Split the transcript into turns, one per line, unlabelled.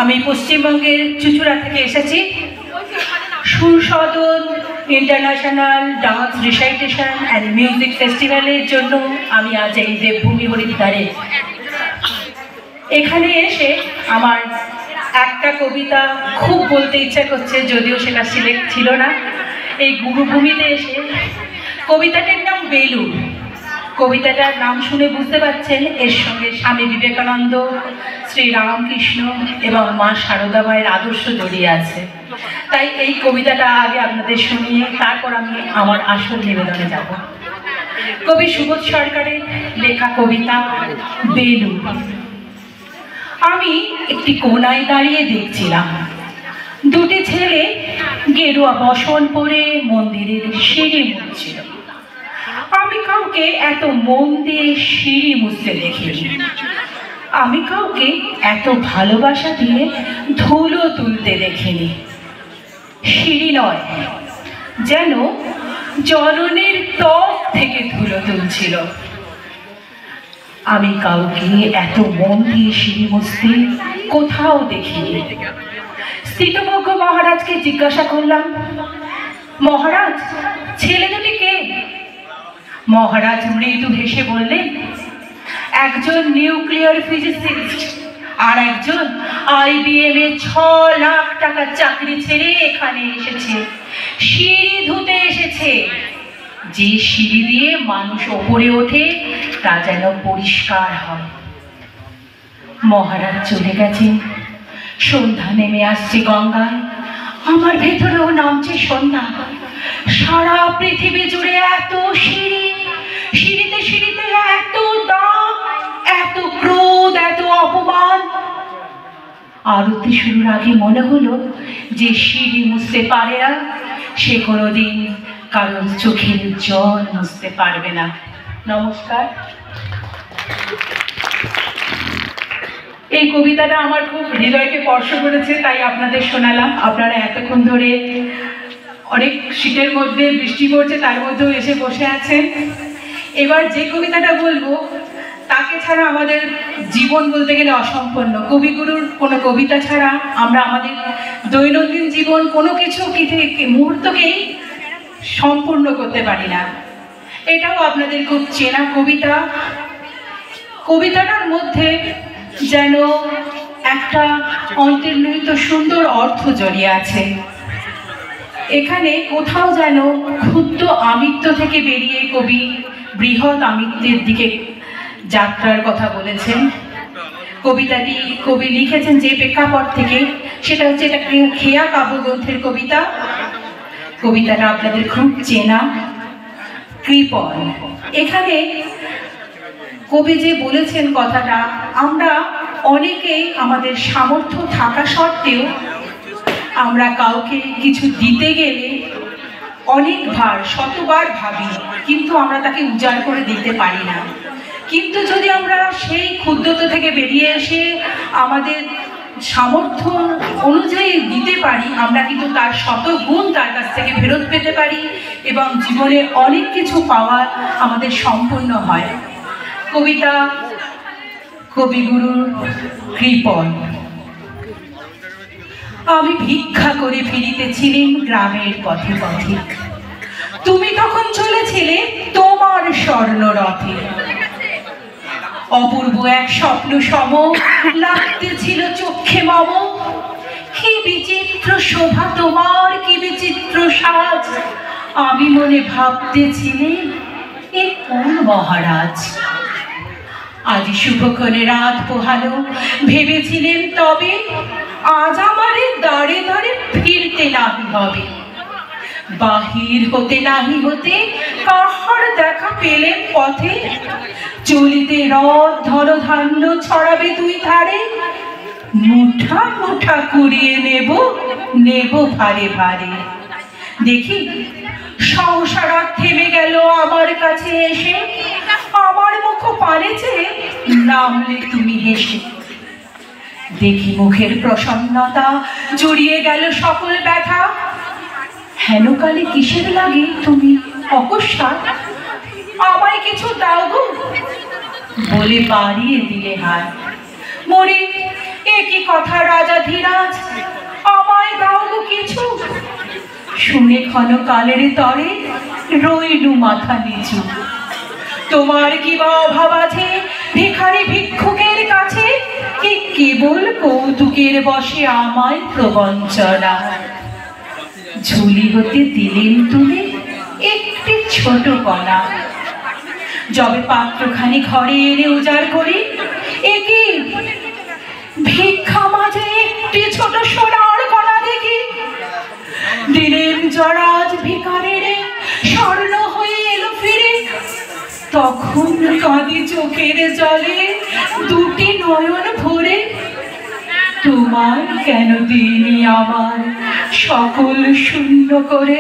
আমি পশ্চিমবঙ্গের চুঁচুড়া থেকে এসেছি। Sursadan international dance recitation and music ফেস্টিভ্যালের জন্য আমি আজ এই দেবভূমি হরিদ্বারে এখানে এসে আমার একটা কবিতা খুব বলতে ইচ্ছা করছে, যদিও সেটা সিলেক্ট ছিল না। এই গুরুভূমিতে এসে কবিতাটার নাম বেলুন। কবিতাটার নাম শুনে বুঝতে পারছেন এর সঙ্গে স্বামী বিবেকানন্দ, শ্রী রামকৃষ্ণ এবং মা সারদা মায়ের আদর্শ জড়িয়ে আছে। তাই এই কবিতাটা আগে আপনাদের শুনিয়ে তারপর আমি আমার আসল নিবেদনে যাব। কবি সুবোধ সরকারের লেখা কবিতা বেলুন। আমি একটি কোনায় দাঁড়িয়ে দেখছিলাম দুটি ছেলে গেরুয়া বসন পরে মন্দিরের সিঁড়ি মুছছিল। আমি কাউকে এত মন দিয়ে সিঁড়ি মুছতে দেখিনি। আমি কাউকে এত ভালোবাসা দিয়ে ধুলো তুলতে দেখিনি। সিঁড়ি নয়, যেন জননীর ত্বক থেকে ধুলো তুলছিল। আমি কাউকে এত মন দিয়ে সিঁড়ি মুছতে কোথাও দেখিনি। স্থিতমজ্ঞ মহারাজকে জিজ্ঞাসা করলাম, মহারাজ, ছেলে দুটি কে? মহারাজ মৃদু হেসে বললেন, একজন নিউক্লিয়ার ফিজিসিস্ট আর একজন IBM এ 6 লাখ টাকার চাকরি ছেড়ে এখানে এসেছে। সিঁড়ি ধুতে এসেছে। যে সিঁড়ি দিয়ে মানুষ ওপরে ওঠে তা যেন পরিষ্কার হয়। মহারাজ চলে গেছেন। সন্ধ্যা নেমে আসছে গঙ্গায়। আমার ভেতরেও নামছে সন্ধ্যা। সারা পৃথিবী জুড়ে এত সিঁড়ি, সিঁড়িতে সিঁড়িতে এত দাগ, এত ক্রোধ, এত অপমান। আরতি শুরুর আগে মনে হলো যে সিঁড়ি মুছতে পারে না সে কোনোদিন কারণ চোখের জল মুছতে পারবে না। নমস্কার। এই কবিতাটা আমার খুব হৃদয়কে স্পর্শ করেছে, তাই আপনাদের শোনালাম। আপনারা এতক্ষণ ধরে অনেক শীতের মধ্যে বৃষ্টি পড়ছে, তার মধ্যেও এসে বসে আছেন। এবার যে কবিতাটা বলবো তাকে ছাড়া আমাদের জীবন বলতে গেলে অসম্পূর্ণ। কবিগুরুর কোনো কবিতা ছাড়া আমরা আমাদের দৈনন্দিন জীবন কোনো কিছু মুহূর্তকেই সম্পূর্ণ করতে পারি না। এটাও আপনাদের খুব চেনা কবিতা। কবিতাটার মধ্যে যেন একটা অন্তর্নিহিত সুন্দর অর্থ জড়িয়ে আছে। এখানে কোথাও যেন ক্ষুদ্র আমিত্ব থেকে বেরিয়ে কবি বৃহৎ আমিত্বের দিকে যাত্রার কথা বলেছেন। কবিতাটি কবি লিখেছেন যে প্রেক্ষাপট থেকে, সেটা হচ্ছে এটা খেয়া কাব্যগ্রন্থের কবিতা। কবিতাটা আপনাদের খুব চেনা, কৃপণ। এখানে কবি যে বলেছেন কথাটা, আমরা অনেকেই আমাদের সামর্থ্য থাকা সত্ত্বেও আমরা কাউকে কিছু দিতে গেলে অনেকবার শতবার ভাবি, কিন্তু আমরা তাকে উজাড় করে দিতে পারি না। কিন্তু যদি আমরা সেই ক্ষুদ্রতা থেকে বেরিয়ে এসে আমাদের সামর্থ্য অনুযায়ী দিতে পারি, আমরা কিন্তু তার শতগুণ তার কাছ থেকে ফেরত পেতে পারি এবং জীবনে অনেক কিছু পাওয়া আমাদের সম্পূর্ণ হয়। কবিতা কবিগুরুর কৃপণ। আমি ভিক্ষা করে ফিরিতেছিলেন গ্রামের পথে পথে। তুমি তখন চলেছিলে তোমার স্বর্ণরথে। অপূর্ব এক স্বপ্ন সম লাগতেছিল চক্ষে মম। কি বিচিত্র শোভা তোমার, কি বিচিত্র সাজ। আমি মনে ভাবতেছিলে এ কোন মহারাজ। আজ শুভক্ষণে রাত পোহালো, ভেবেছিলেন তবে আজ আমারে দাঁড়ে দাঁড়ে ফিরতে নাহি হবে। বাহির হতে নাহি হতে কাহার দেখা পেলেন পথে। চলিতে রথ ধনধান্য ছড়াবে দুই ধারে। মুঠা মুঠা কুড়িয়ে নেব, নেব ভারে ভারে। দেখি সহসা রথ থেমে গেল আমার কাছে এসে। আমার মুখ পানে চেয়ে নামলে তুমি হেসে। দেখি মুখের প্রসন্নতা জড়িয়ে গেল সকল ব্যথা। হেন কালে কিসের লাগে তুমি অকস্মাৎ আমায় কিছু দাও গো বলে বাড়িয়ে দিলে হাত। মরে একই কথা রাজাধিরাজ, আমায় দাও গো কিছু। শুনে ক্ষণকালের তরে রইলু মাথা নিচু। তোমার কি বা অভাব আছে ভিখারি ভিক্ষুকের কাছে, কি কেবল কৌতুকের বসে আমায় প্রবঞ্চনা? ঝুলি হতে দিলেন তুলে একটি ছোট কণা, যবে পাত্রখানি ঘরে এনে উজাড় করি, একই ভিক্ষা মাঝে একটি ছোট সোনার কণা দেখি। দিলেন জরাজ ভিখারির স্বর্ণ হয়ে এলো ফিরে, তখন কাঁদি চোখের জলে দুটি নয়ন ভরে। তোমার কেন দিইনি আমার সকল শূন্য করে?